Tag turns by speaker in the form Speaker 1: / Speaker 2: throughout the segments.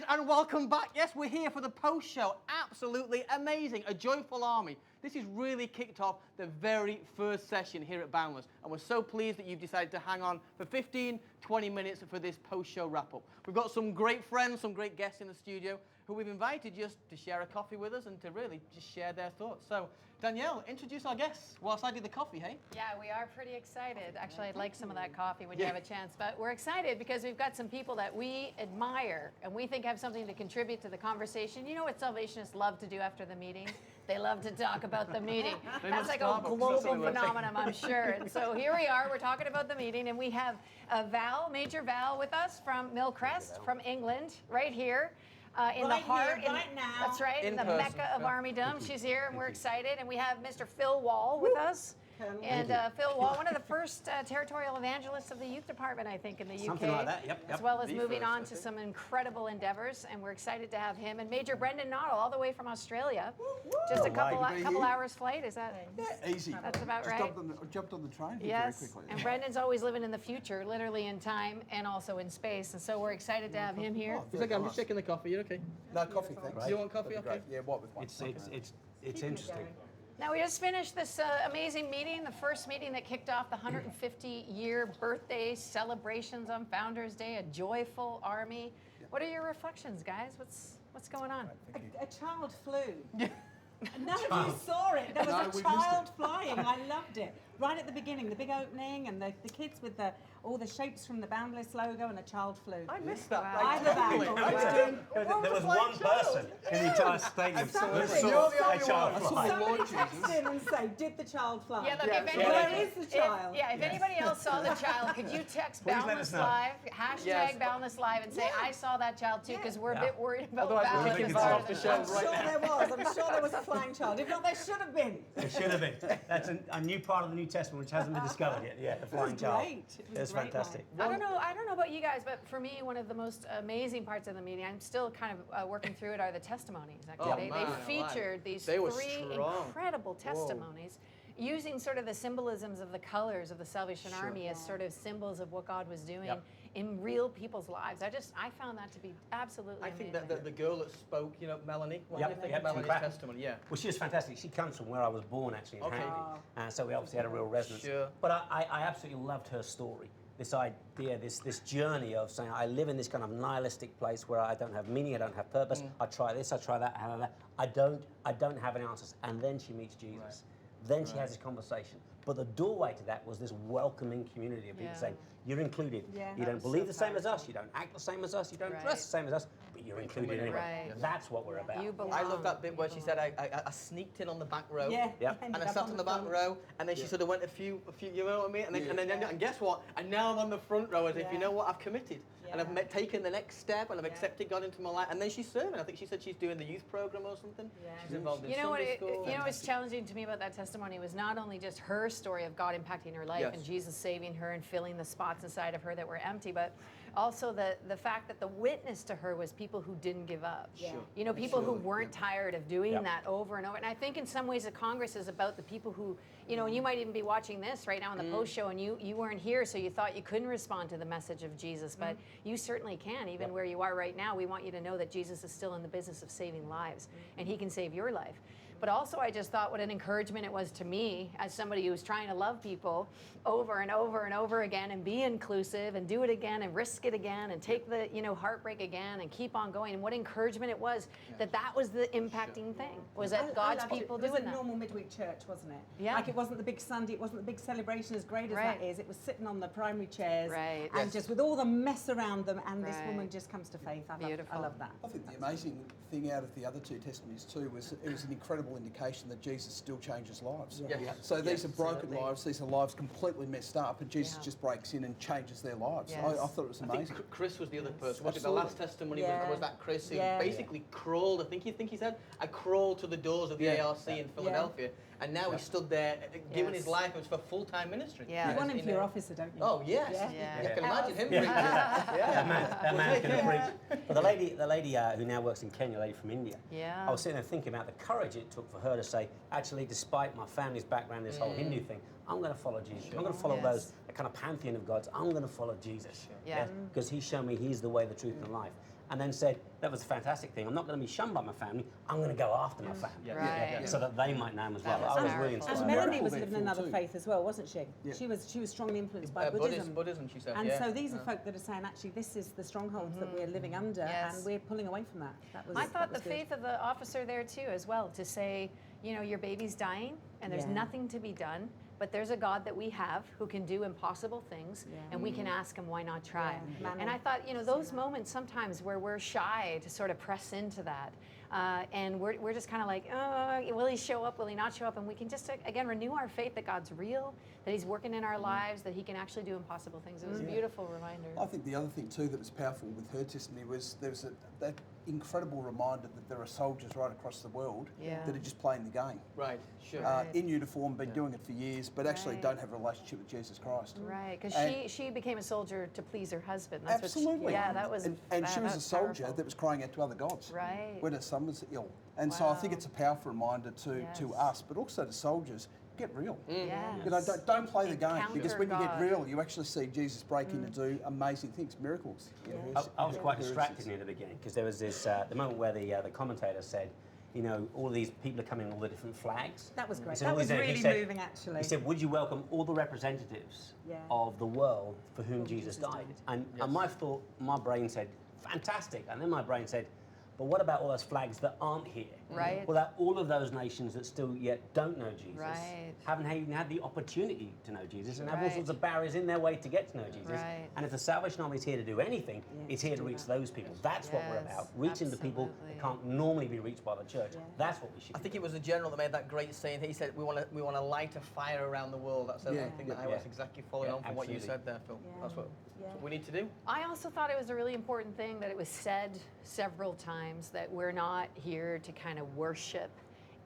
Speaker 1: guys, and welcome back. Yes, we're here for the post-show. Absolutely amazing. A joyful army. This has really kicked off the very first session here at Boundless, and we're so pleased that you've decided to hang on for 15, 20 minutes for this post-show wrap-up. We've got some great friends, some great guests in the studio who we've invited just to share a coffee with us and to really just share their thoughts. So, Danielle, introduce our guests whilst I do the coffee, hey?
Speaker 2: Yeah, we are pretty excited. Actually, I'd like some of that coffee when you have a chance. But we're excited because we've got some people that we admire and we think have something to contribute to the conversation. You know what Salvationists love to do after the meeting? They love to talk about the meeting. That's like a global phenomenon, I'm sure. And so here we are, we're talking about the meeting, and we have Val, Major Val, with us from Millcrest, from England, right here. In the heart,
Speaker 3: right now.
Speaker 2: That's right, in the Mecca of Armydom. She's here, and we're excited. And we have Mr. Phil Wall with us. And Phil Wall, one of the first territorial evangelists of the youth department, I think, in the UK.
Speaker 4: Something like that, yep.
Speaker 2: As well as moving on to some incredible endeavors, and we're excited to have him. And Major Brendan Noddle, all the way from Australia. Just a couple hours flight, is that?
Speaker 5: Yeah, easy.
Speaker 2: That's about right.
Speaker 5: Jumped on the train here
Speaker 2: Yes,
Speaker 5: very quickly.
Speaker 2: and Brendan's always living in the future, literally in time and also in space. And so we're excited to have him here.
Speaker 1: It's okay, I'm just checking the coffee. You're okay?
Speaker 5: No coffee, thanks.
Speaker 1: Do you want coffee? Okay.
Speaker 5: Yeah, what with one?
Speaker 4: It's interesting.
Speaker 2: Now, we just finished this amazing meeting, the first meeting that kicked off the 150-year birthday celebrations on Founders Day, a joyful army. What are your reflections, guys? What's going on?
Speaker 3: A child flew. None of you saw it. There was a child flying. I loved it. Right at the beginning, the big opening, and the kids with all the shapes from the Boundless logo, and a child flew.
Speaker 1: I missed that.
Speaker 2: Wow.
Speaker 3: Either that.
Speaker 4: There was one person in the entire stadium.
Speaker 3: Somebody text in and say, did the child fly?
Speaker 2: Yeah, look, if
Speaker 3: Where is the child?
Speaker 2: If anybody else saw the child, could you text
Speaker 4: Please let
Speaker 2: Boundless
Speaker 4: us know.
Speaker 2: Live, hashtag Boundless Live, and say, I saw that child too, because we're a bit worried about
Speaker 1: Otherwise, we're
Speaker 2: Val.
Speaker 1: kicking
Speaker 2: and
Speaker 1: us off
Speaker 2: Bart.
Speaker 1: the show
Speaker 3: I'm
Speaker 1: right
Speaker 3: sure
Speaker 1: now.
Speaker 3: there was. I'm sure there was a flying child. If not, there should have been.
Speaker 4: It should have been. That's a new part of the New Testament which hasn't been discovered yet. Yeah, the flying child.
Speaker 3: Great.
Speaker 4: It was
Speaker 3: a great
Speaker 4: fantastic.
Speaker 3: night.
Speaker 2: I don't know about you guys, but for me, one of the most amazing parts of the meeting, I'm still kind of working through it, are the testimonies. Actually, they featured these
Speaker 1: They were
Speaker 2: three
Speaker 1: strong.
Speaker 2: incredible testimonies, using sort of the symbolisms of the colors of the Salvation Army as sort of symbols of what God was doing in real people's lives. I found that to be absolutely
Speaker 1: I
Speaker 2: amazing.
Speaker 1: think that the girl that spoke, you know, Melanie, what do you think of Melanie's
Speaker 4: Crack.
Speaker 1: testimony? Yeah.
Speaker 4: Well, she was fantastic. She comes from where I was born, actually, in Hanby. So we obviously had a real resonance.
Speaker 1: Sure.
Speaker 4: But I absolutely loved her story. This idea, this journey of saying, I live in this kind of nihilistic place where I don't have meaning, I don't have purpose. I try this, I try that, I don't have any answers. And then she meets Jesus.
Speaker 1: Right.
Speaker 4: Then she has this conversation. But the doorway to that was this welcoming community of people saying, you're included.
Speaker 3: Yeah,
Speaker 4: You don't believe the same as us, you don't act the same as us, you don't dress the same as us, but you're included anyway.
Speaker 2: Right.
Speaker 4: That's what we're about.
Speaker 2: You belong.
Speaker 1: I love that bit where she said, I sneaked in on the back row.
Speaker 3: Yeah.
Speaker 4: Yep.
Speaker 1: And I sat on the back row, and then she sort of went a few, you know what I mean? And guess what? And now I'm on the front row as if, you know what, I've committed. And I've taken the next step, and I've accepted God into my life. And then she's serving. I think she said she's doing the youth program or something.
Speaker 3: Yeah.
Speaker 1: She's involved in
Speaker 2: You know
Speaker 1: Sunday school.
Speaker 2: what? What's challenging to me about that testimony was not only just her story of God impacting her life and Jesus saving her and filling the spots inside of her that were empty, but also the fact that the witness to her was people who didn't give up.
Speaker 3: Sure.
Speaker 2: You know, people who weren't tired of doing that over and over. And I think in some ways the Congress is about the people who, you know, and you might even be watching this right now on the post show, and you weren't here, so you thought you couldn't respond to the message of Jesus, but you certainly can, even where you are right now. We want you to know that Jesus is still in the business of saving lives, and he can save your life. But also, I just thought what an encouragement it was to me as somebody who's trying to love people over and over and over again and be inclusive and do it again and risk it again and take the, you know, heartbreak again and keep on going. And what encouragement it was that was the impacting thing, was that God's people doing that.
Speaker 3: It was a normal midweek church, wasn't it?
Speaker 2: Yeah.
Speaker 3: Like it wasn't the big Sunday, it wasn't the big celebration as great as that is. It was sitting on the primary chairs and just with all the mess around them, and this woman just comes to faith. I love that.
Speaker 5: I think the amazing thing out of the other two testimonies too was it was an incredible indication that Jesus still changes lives. So these are broken lives, these are lives completely messed up, and Jesus just breaks in and changes their lives. I thought it was amazing.
Speaker 1: I think Chris was the other person. Was it the last testimony was that Chris who basically crawled, I think he said, I crawled to the doors of the ARC in Philadelphia, and now he stood there giving his life for full-time ministry.
Speaker 3: You want him for your officer, don't you?
Speaker 1: Oh, yes. You can imagine him preaching.
Speaker 4: That man's going to preach. But the lady who now works in Kenya, a lady from India, I was sitting there thinking about the courage it took for her to say, actually, despite my family's background, this whole Hindu thing, I'm going to follow Jesus. I'm going to follow that kind of pantheon of gods. I'm going to follow Jesus. Because he's shown me he's the way, the truth, and the life. and then said, that was a fantastic thing. I'm not going to be shunned by my family. I'm going to go after my family.
Speaker 2: Right.
Speaker 4: So that they might know him as well.
Speaker 2: That's
Speaker 4: I was really
Speaker 2: powerful.
Speaker 4: inspired.
Speaker 3: And Melanie was
Speaker 5: Cool
Speaker 3: living
Speaker 5: there
Speaker 3: another
Speaker 5: too.
Speaker 3: faith as well, wasn't she?
Speaker 5: Yeah.
Speaker 3: She was strongly influenced by Buddhism.
Speaker 1: Buddhism, she said.
Speaker 3: And
Speaker 1: yeah.
Speaker 3: so these are folk that are saying, actually, this is the strongholds that we're living under,
Speaker 2: Yes.
Speaker 3: and we're pulling away from that. That was,
Speaker 2: I thought
Speaker 3: that was
Speaker 2: the
Speaker 3: good.
Speaker 2: faith of the officer there too, as well, to say, you know, your baby's dying and there's
Speaker 3: Yeah.
Speaker 2: nothing to be done, but there's a God that we have who can do impossible things,
Speaker 3: Yeah.
Speaker 2: and we can ask him, why not try?
Speaker 3: Yeah.
Speaker 2: And I thought, you know, those moments sometimes where we're shy to sort of press into that, and we're just kind of like, oh, will he show up, will he not show up? And we can just, again, renew our faith that God's real, that he's working in our lives, that he can actually do impossible things. It was a beautiful reminder.
Speaker 5: I think the other thing too that was powerful with her testimony was there was that incredible reminder that there are soldiers right across the world
Speaker 2: Yeah.
Speaker 5: that are just playing the game.
Speaker 1: Right, sure.
Speaker 2: Right.
Speaker 5: In uniform, been doing it for years, but actually
Speaker 2: Right.
Speaker 5: don't have a relationship with Jesus Christ.
Speaker 2: Right, because
Speaker 5: And-
Speaker 2: she became a soldier to please her husband. That's
Speaker 5: Absolutely.
Speaker 2: What yeah, that was.
Speaker 5: And
Speaker 2: wow,
Speaker 5: she was a
Speaker 2: that's
Speaker 5: soldier
Speaker 2: powerful.
Speaker 5: that was crying out to other gods
Speaker 2: Right.
Speaker 5: when her son was ill. And so I think
Speaker 2: Wow.
Speaker 5: it's a powerful reminder to
Speaker 2: Yes.
Speaker 5: us, but also to soldiers, get real.
Speaker 2: Yes.
Speaker 5: You know, don't play the game, because when you
Speaker 2: Encounter
Speaker 5: get
Speaker 2: God.
Speaker 5: real, you actually see Jesus break in and do amazing things, miracles. in her-
Speaker 4: I was quite
Speaker 5: her
Speaker 4: distracted
Speaker 5: instance.
Speaker 4: near the beginning because there was this the moment where the commentator said, you know, all these people are coming in all the different flags.
Speaker 3: That was
Speaker 4: He
Speaker 3: great.
Speaker 4: said
Speaker 3: That
Speaker 4: all
Speaker 3: was
Speaker 4: these-
Speaker 3: really
Speaker 4: he said-
Speaker 3: moving, actually.
Speaker 4: He said, would you welcome all the representatives
Speaker 3: Yeah.
Speaker 4: of the world for whom
Speaker 3: Whom
Speaker 4: Jesus
Speaker 3: Jesus
Speaker 4: died?
Speaker 3: died.
Speaker 4: And my brain said, fantastic. And then my brain said, but what about all those flags that aren't here?
Speaker 2: Right.
Speaker 4: What about all of those nations that still yet don't know Jesus?
Speaker 2: Right.
Speaker 4: Haven't even had the opportunity to know Jesus and have all
Speaker 2: Right.
Speaker 4: sorts of barriers in their way to get to know Jesus.
Speaker 2: Right.
Speaker 4: And if the Salvation Army is here to do anything, it's here to reach those people. That's what we're
Speaker 2: Yes,
Speaker 4: about. Reaching the people
Speaker 2: absolutely.
Speaker 4: that can't normally be reached by the church.
Speaker 3: Yeah.
Speaker 4: That's what we should
Speaker 1: I
Speaker 4: be
Speaker 1: think it
Speaker 4: doing.
Speaker 1: was the general that made that great saying. He said, "We want to light a fire around the world." That's the
Speaker 5: Yeah.
Speaker 1: thing that I
Speaker 4: Yeah.
Speaker 1: was exactly following
Speaker 4: Yeah,
Speaker 1: on from what you
Speaker 4: absolutely.
Speaker 1: said there, Phil.
Speaker 3: Yeah.
Speaker 1: That's what we need to do.
Speaker 2: I also thought it was a really important thing that it was said several times that we're not here to kind of worship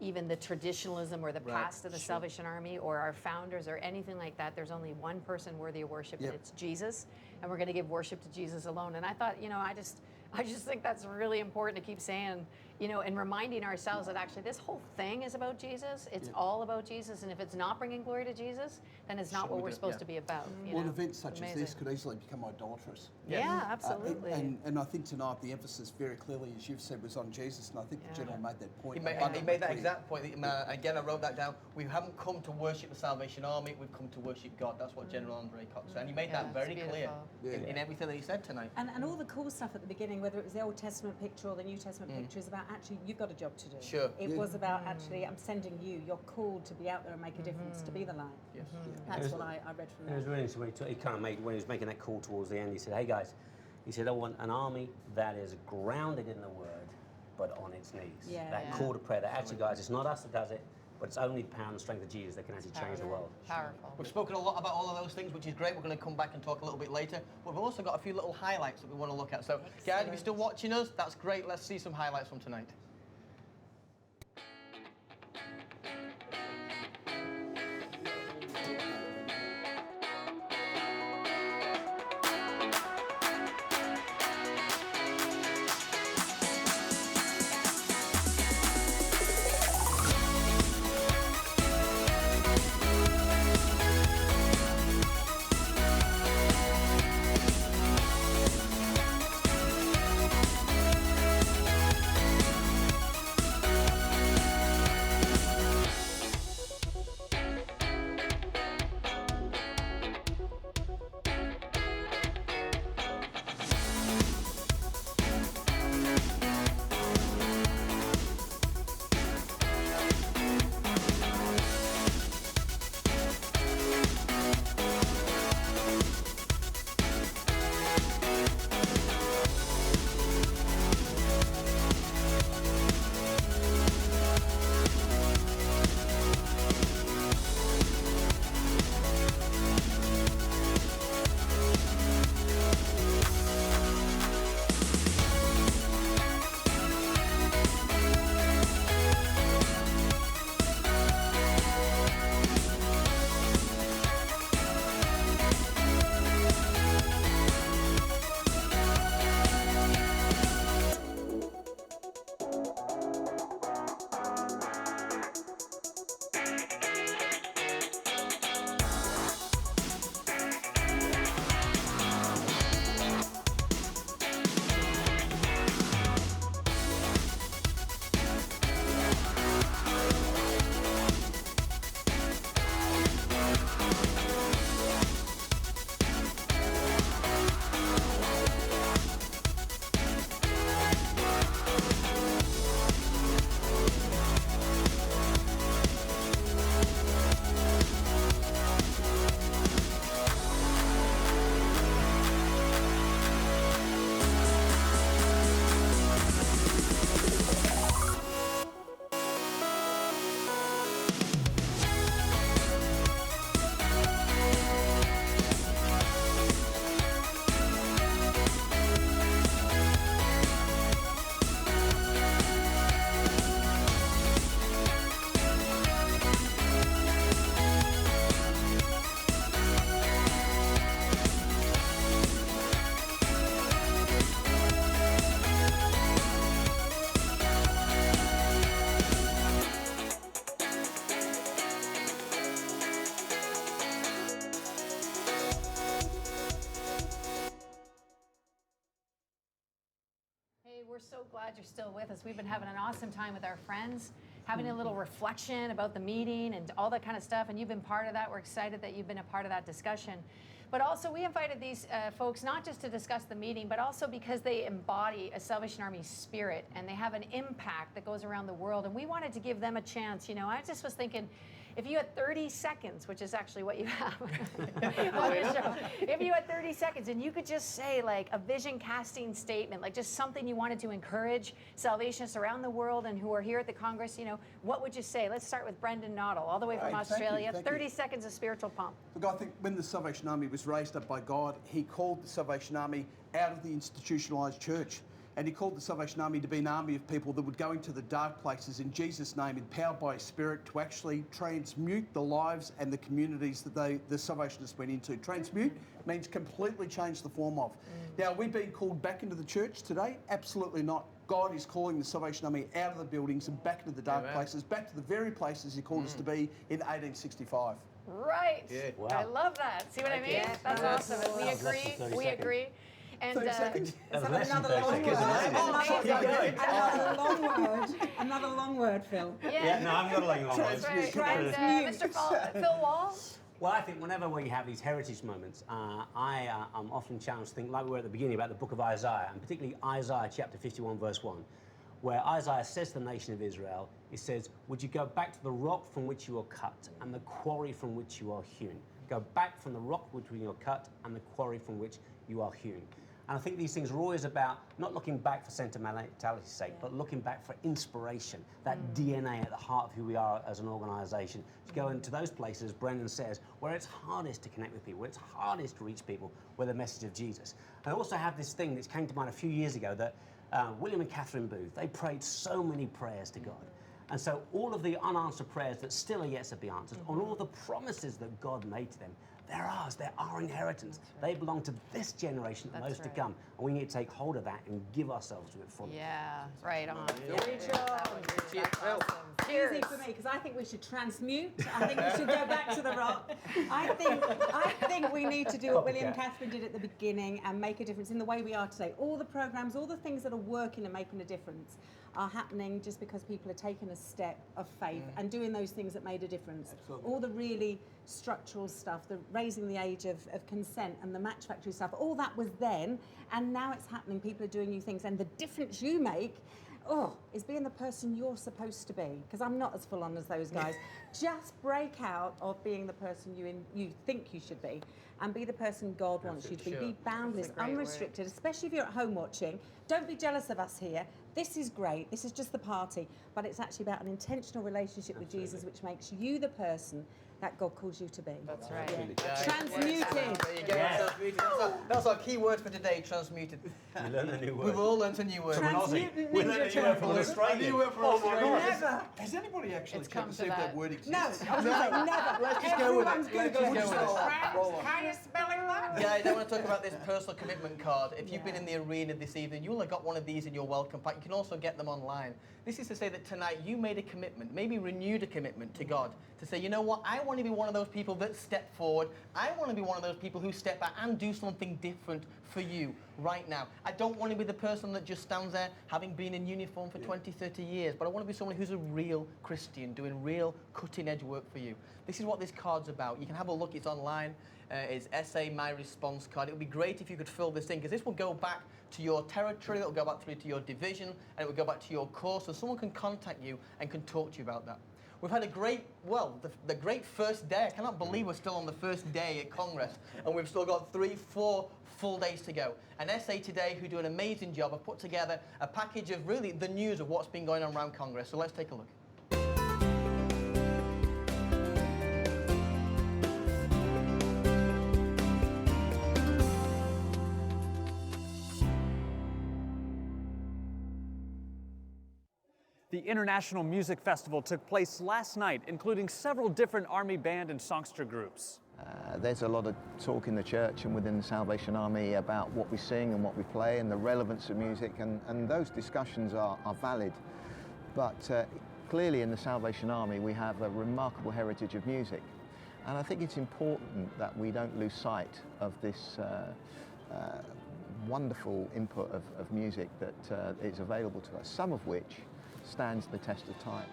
Speaker 2: even the traditionalism or the
Speaker 1: Right,
Speaker 2: past of the
Speaker 1: sure.
Speaker 2: Salvation Army or our founders or anything like that. There's only one person worthy of worship,
Speaker 5: Yep.
Speaker 2: and it's Jesus. And we're going to give worship to Jesus alone. And I thought, you know, I just think that's really important to keep saying, you know, and reminding ourselves that actually this whole thing is about Jesus. It's all about Jesus. And if it's not bringing glory to Jesus, then it's not
Speaker 1: Shouldn't
Speaker 2: what
Speaker 1: we
Speaker 2: we're
Speaker 1: do-
Speaker 2: supposed
Speaker 1: yeah.
Speaker 2: to be about. You
Speaker 5: Well,
Speaker 2: know?
Speaker 5: events such as
Speaker 2: Amazing.
Speaker 5: this could easily become idolatrous.
Speaker 2: Yeah, absolutely.
Speaker 5: And I think tonight the emphasis very clearly, as you've said, was on Jesus, and I think
Speaker 2: Yeah.
Speaker 5: the general made that point.
Speaker 1: He made
Speaker 5: abundantly
Speaker 1: that
Speaker 5: clear.
Speaker 1: exact point. Again, I wrote that down. We haven't come to worship the Salvation Army. We've come to worship God. That's what General Andre Cox said. And he made
Speaker 2: Yeah,
Speaker 1: that very
Speaker 2: it's
Speaker 1: clear
Speaker 2: beautiful.
Speaker 1: in everything that he said tonight.
Speaker 3: And all the cool stuff at the beginning, whether it was the Old Testament picture or the New Testament picture, is about actually you've got a job to do.
Speaker 1: Sure.
Speaker 3: It was about actually I'm sending you. You're called to be out there and make a difference, to be the light.
Speaker 1: Yes.
Speaker 3: That's
Speaker 4: was-
Speaker 3: what I read from
Speaker 4: It was
Speaker 3: that.
Speaker 4: really interesting when he kind of made, when he was making that call towards the end, he said, hey guys, he said, I want an army that is grounded in the word, but on its knees.
Speaker 3: Yeah.
Speaker 4: That
Speaker 2: Yeah.
Speaker 4: call to prayer, that actually, guys, it's not us that does it, but it's only the power and the strength of Jesus that can actually change the world.
Speaker 2: Powerful.
Speaker 1: We've spoken a lot about all of those things, which is great. We're going to come back and talk a little bit later. But we've also got a few little highlights that we want to look at. So, guys, if you're still watching us, that's great. Let's see some highlights from tonight.
Speaker 2: glad you're still with us. We've been having an awesome time with our friends, having a little reflection about the meeting and all that kind of stuff, and you've been part of that. We're excited that you've been a part of that discussion. But also, we invited these folks not just to discuss the meeting, but also because they embody a Salvation Army spirit, and they have an impact that goes around the world, and we wanted to give them a chance. You know, I just was thinking, if you had 30 seconds, which is actually what you have on this show, if you had 30 seconds and you could just say like a vision casting statement, like just something you wanted to encourage Salvationists around the world and who are here at the Congress, you know, what would you say? Let's start with Brendan Noddle, all the way from Australia.
Speaker 5: Thank
Speaker 2: 30
Speaker 5: you.
Speaker 2: seconds of spiritual pump.
Speaker 5: Look, I think when the Salvation Army was raised up by God, he called the Salvation Army out of the institutionalised church. And he called the Salvation Army to be an army of people that would go into the dark places in Jesus' name, empowered by his Spirit, to actually transmute the lives and the communities that the Salvationists went into. Transmute means completely change the form of. Now, are we being called back into the church today? Absolutely not. God is calling the Salvation Army out of the buildings and back into the dark places, back to the very places he called us to be in 1865.
Speaker 2: Right.
Speaker 1: Good.
Speaker 4: Wow.
Speaker 2: I love that. See what I mean?
Speaker 3: Yeah,
Speaker 2: That's
Speaker 3: that's
Speaker 2: awesome. We
Speaker 4: That was less
Speaker 2: agree.
Speaker 4: than 30
Speaker 2: We
Speaker 4: seconds.
Speaker 2: agree. And
Speaker 5: 30 seconds?
Speaker 4: That was
Speaker 3: Let's
Speaker 4: less
Speaker 3: have
Speaker 4: than
Speaker 3: another
Speaker 4: 30
Speaker 3: long
Speaker 4: seconds.
Speaker 3: word.
Speaker 4: Keep going.
Speaker 3: Another long word. Another long word, Phil.
Speaker 4: Yeah, no, I'm not letting you on.
Speaker 2: That's right.
Speaker 3: Transmute.
Speaker 2: And Phil Wall?
Speaker 4: Well, I think whenever we have these heritage moments, I am often challenged to think, like we were at the beginning, about the book of Isaiah, and particularly Isaiah chapter 51, verse 1, where Isaiah says to the nation of Israel, he says, would you go back to the rock from which you were cut and the quarry from which you are hewn? Go back from the rock which you are cut and the quarry from which you are hewn. And I think these things are always about not looking back for sentimentality's sake, but looking back for inspiration, that DNA at the heart of who we are as an organisation, to go into those places, as Brendan says, where it's hardest to connect with people, where it's hardest to reach people with the message of Jesus. And I also have this thing that came to mind a few years ago that William and Catherine Booth, they prayed so many prayers to God. And so all of the unanswered prayers that still are yet to be answered, on all the promises that God made to them, they're ours, they're our inheritance. They belong to this generation and those to come. And we need to take hold of that and give ourselves to it fully.
Speaker 2: Yeah, right on.
Speaker 3: Great job.
Speaker 1: Cheers. Phil.
Speaker 2: Cheers.
Speaker 3: Easy for me, because I think we should transmute. I think we should go back to the rock. I think we need to do what William and Catherine did at the beginning and make a difference in the way we are today. All the programs, all the things that are working and making a difference are happening just because people are taking a step of faith and doing those things that made a difference.
Speaker 5: Absolutely.
Speaker 3: All the really structural stuff, the raising the age of consent and the Match Factory stuff, all that was then, and now it's happening. People are doing new things, and the difference you make is being the person you're supposed to be, because I'm not as full on as those guys. Just break out of being the person you think you should be and be the person God wants you to be.
Speaker 1: Sure.
Speaker 3: Be boundless,
Speaker 2: That's a great
Speaker 3: unrestricted, especially if you're at home watching. Don't be jealous of us here. This is great. This is just the party. But it's actually about an intentional relationship with Jesus, which makes you the person that God calls you to be.
Speaker 2: That's right.
Speaker 3: Transmuted.
Speaker 1: There you go.
Speaker 4: Yes.
Speaker 1: Transmuted. That's our key word for today, transmuted.
Speaker 4: We learned a new word.
Speaker 1: We've all learnt a new word.
Speaker 3: Transmutant
Speaker 4: We learned a new word from an
Speaker 3: Ninja
Speaker 4: Australian.
Speaker 5: You went for
Speaker 4: Oh my
Speaker 5: Australia.
Speaker 4: God.
Speaker 3: Never.
Speaker 5: Has anybody actually
Speaker 2: It's
Speaker 5: checked
Speaker 2: come
Speaker 5: to
Speaker 2: to
Speaker 5: see if
Speaker 2: that.
Speaker 5: that word exists?
Speaker 3: No, I was going to say never.
Speaker 1: Let's just go with it.
Speaker 3: Everyone's
Speaker 1: Let's
Speaker 3: Googling
Speaker 1: just go with it.
Speaker 5: Roll on.
Speaker 3: How are you spelling that?
Speaker 1: Yeah, I don't want to talk about this personal commitment card. If you've been
Speaker 3: Yeah.
Speaker 1: in the arena this evening, you will have got one of these in your welcome pack. You can also get them online. This is to say that tonight you made a commitment, maybe renewed a commitment to God, to say, you know what, I want to be one of those people that step forward. I want to be one of those people who step back and do something different for you right now. I don't want to be the person that just stands there having been in uniform for 20, 30 years, but I want to be someone who's a real Christian, doing real cutting-edge work for you. This is what this card's about. You can have a look, it's online. It's SA My Response card. It would be great if you could fill this in, because this will go back to your territory, it will go back through to your division, and it will go back to your course, so someone can contact you and can talk to you about that. We've had a great, the great first day. I cannot believe we're still on the first day at Congress, and we've still got 3-4 full days to go. And SA Today, who do an amazing job, have put together a package of really the news of what's been going on around Congress. So let's take a look.
Speaker 6: The International Music Festival took place last night, including several different Army band and songster groups.
Speaker 7: There's a lot of talk in the church and within the Salvation Army about what we sing and what we play and the relevance of music, and those discussions are valid. But clearly in the Salvation Army we have a remarkable heritage of music, and I think it's important that we don't lose sight of this wonderful input of music that is available to us, some of which stands the test of time.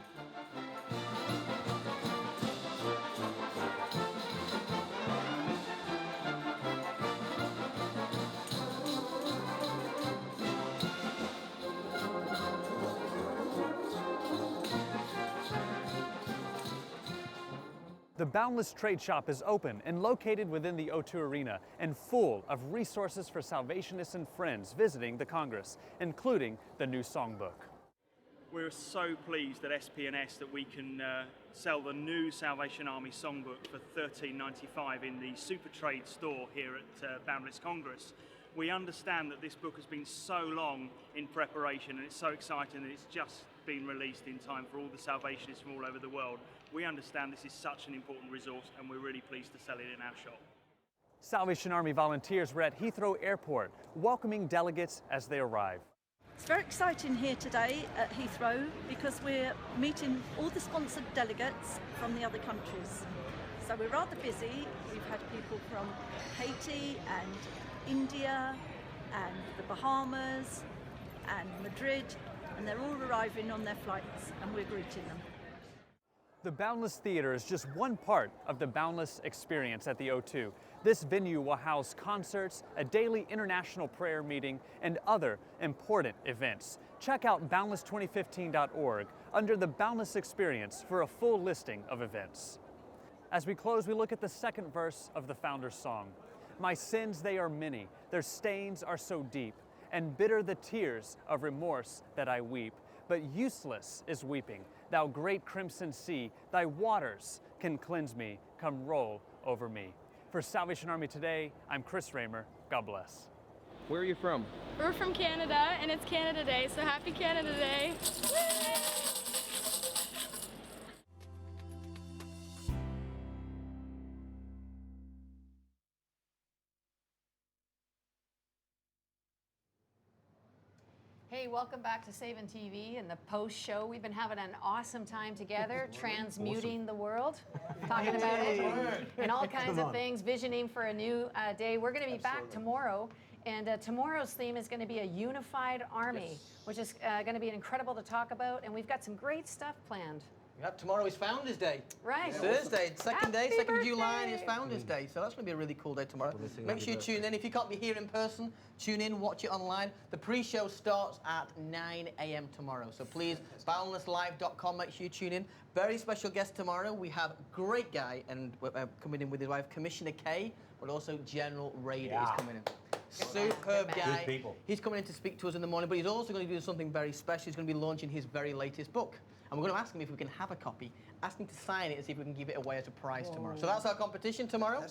Speaker 6: The Boundless Trade Shop is open and located within the O2 Arena and full of resources for Salvationists and friends visiting the Congress, including the new songbook.
Speaker 8: We're so pleased at SP&S that we can sell the new Salvation Army songbook for $13.95 in the Super Trade store here at Boundless Congress. We understand that this book has been so long in preparation, and it's so exciting that it's just been released in time for all the Salvationists from all over the world. We understand this is such an important resource, and we're really pleased to sell it in our shop.
Speaker 6: Salvation Army volunteers were at Heathrow Airport, welcoming delegates as they arrive.
Speaker 9: It's very exciting here today at Heathrow because we're meeting all the sponsored delegates from the other countries. So we're rather busy. We've had people from Haiti and India and the Bahamas and Madrid, and they're all arriving on their flights, and we're greeting them.
Speaker 6: The Boundless Theater is just one part of the Boundless experience at the O2. This venue will house concerts, a daily international prayer meeting, and other important events. Check out boundless2015.org under the Boundless Experience for a full listing of events. As we close, we look at the second verse of the Founder's Song. My sins, they are many, their stains are so deep, and bitter the tears of remorse that I weep. But useless is weeping, thou great crimson sea, thy waters can cleanse me, come roll over me. For Salvation Army Today, I'm Chris Raymer. God bless.
Speaker 1: Where are you from?
Speaker 10: We're from Canada, and it's Canada Day, so happy Canada Day.
Speaker 2: Hey, welcome back to Savin' TV and the post show. We've been having an awesome time together, transmuting the world, talking about it, and all kinds of things, visioning for a new day. We're going to be back tomorrow, and tomorrow's theme is going to be a unified army, which is going to be incredible to talk about, and we've got some great stuff planned.
Speaker 1: Yep, tomorrow is Founders Day.
Speaker 2: Right.
Speaker 1: Thursday, second day,
Speaker 2: Happy
Speaker 1: 2nd July
Speaker 2: birthday.
Speaker 1: is Founders Day. So that's going to be a really cool day tomorrow. Make sure you tune in. If you can't be here in person, tune in, watch it online. The pre-show starts at 9 a.m. tomorrow. So please, boundlesslive.com, make sure you tune in. Very special guest tomorrow. We have a great guy and coming in with his wife, Commissioner Kay, but also General Raider is coming in. Superb guy.
Speaker 4: Good people.
Speaker 1: He's coming in to speak to us in the morning, but he's also going to do something very special. He's going to be launching his very latest book. And we're going to ask him if we can have a copy, ask him to sign it and see if we can give it away as a prize tomorrow. So that's our competition tomorrow.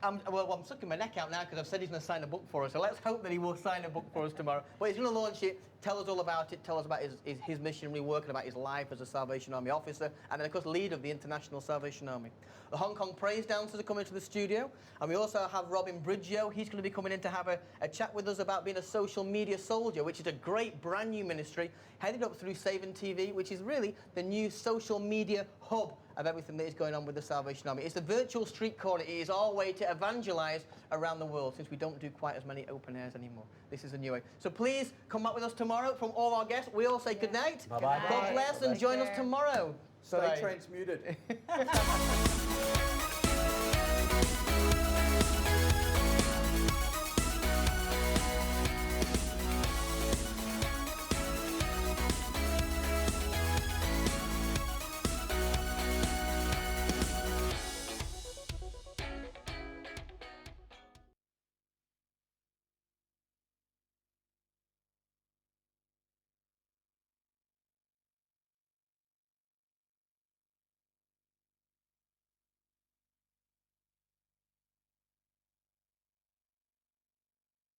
Speaker 1: Well, I'm sucking my neck out now because I've said he's going to sign a book for us, so let's hope that he will sign a book for us tomorrow. But he's going to launch it, tell us all about it, tell us about his missionary work and about his life as a Salvation Army officer, and then, of course, leader of the International Salvation Army. The Hong Kong Praise Dancers are coming to the studio, and we also have Robin Bridgeo. He's going to be coming in to have a chat with us about being a social media soldier, which is a great brand new ministry headed up through Savin' TV, which is really the new social media hub of everything that is going on with the Salvation Army. It's a virtual street corner. It is our way to evangelize around the world since we don't do quite as many open airs anymore. This is a new way. So please come back with us tomorrow from all our guests. We all say good night.
Speaker 4: Bye-bye.
Speaker 1: God bless and join us tomorrow.
Speaker 5: Stay transmuted.